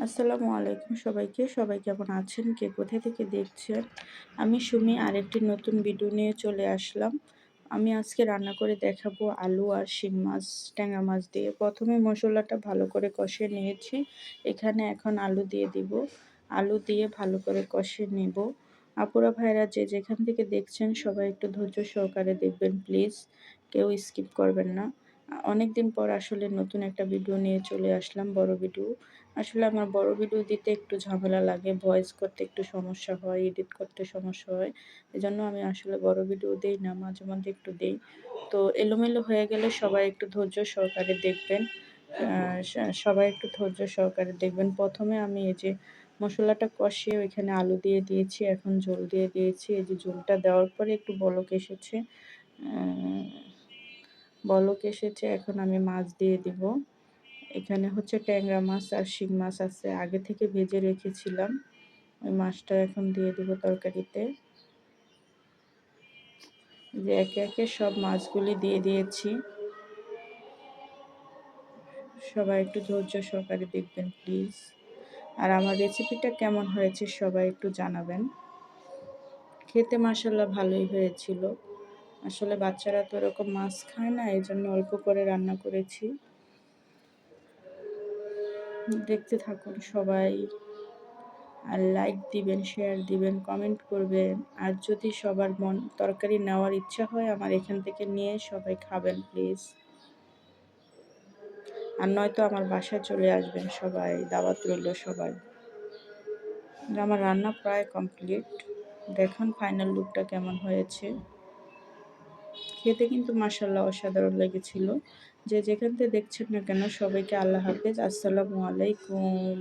আসসালামু আলাইকুম সবাইকে। সবাই কেমন আছেন? কে কোথা থেকে দেখছেন? আমি সুমি আরেকটি নতুন ভিডিও নিয়ে চলে আসলাম। আমি আজকে রান্না করে দেখাবো আলু আর শিং মাছ, ট্যাংরা মাছ দিয়ে। প্রথমে মসলাটা ভালো করে কষিয়ে নিয়েছি। এখানে এখন আলু দিয়ে দিব। আলু দিয়ে ভালো করে কষিয়ে নেব। আপুরা ভাইরা যে যেখান থেকে দেখছেন সবাই একটু ধৈর্য সহকারে দেখবেন প্লিজ। কেউ স্কিপ করবেন না। অনেকদিন পর আসলে নতুন একটা ভিডিও নিয়ে চলে আসলাম, বড় ভিডিও। আসলে আমার বড় ভিডিও দিতে একটু ঝামেলা লাগে, ভয়েস করতে একটু সমস্যা হয়, এডিট করতে সমস্যা হয়। এজন্য আমি আসলে বড় ভিডিও দেই না, মাঝে মধ্যে একটু দেই। তো এলোমেলো হয়ে গেলে সবাই একটু ধৈর্য সহকারে দেখবেন। সবাই একটু ধৈর্য সহকারে দেখবেন। প্রথমে আমি এই যে মশলাটা কষিয়ে ওইখানে আলু দিয়ে দিয়েছি, এখন ঝোল দিয়ে দিয়েছি। এই যে ঝোলটা দেওয়ার পরে একটু বলক এসেছে, এখন আমি মাছ দিয়ে দিব। এখানে হচ্ছে ট্যাংরা মাছ আর শিং মাছ আছে, আগে থেকে ভেজে রেখেছিলাম। ওই মাছটা এখন দিয়ে দিব তরকারিতে। যে একে একে সব মাছগুলি দিয়ে দিয়েছি। সবাই একটু ধৈর্য সহকারে দেখবেন প্লিজ। আর আমার রেসিপিটা কেমন হয়েছে সবাই একটু জানাবেন। খেতে মাশাআল্লাহ ভালোই হয়েছিল। আসলে বাচ্চারা তো এরকম মাছ খায় না, এই জন্য অল্প করে রান্না করেছি। দেখতে থাকুন সবাই। আর লাইক দিবেন, শেয়ার দিবেন, কমেন্ট করবেন। আর যদি সবার তরকারি নেওয়ার ইচ্ছা হয় আমার এখান থেকে নিয়ে সবাই খাবেন প্লিজ। আর নয়তো আমার বাসায় চলে আসবেন সবাই, দাওয়াত রইল সবাই। আমার রান্না প্রায় কমপ্লিট। দেখুন ফাইনাল লুকটা কেমন হয়েছে। খেতে কিন্তু মাশাআল্লাহ অসাধারণ লেগেছিল। যে যেখান থেকে দেখছেন না কেন সবাইকে আল্লাহ হাফেজ। আসসালামু আলাইকুম।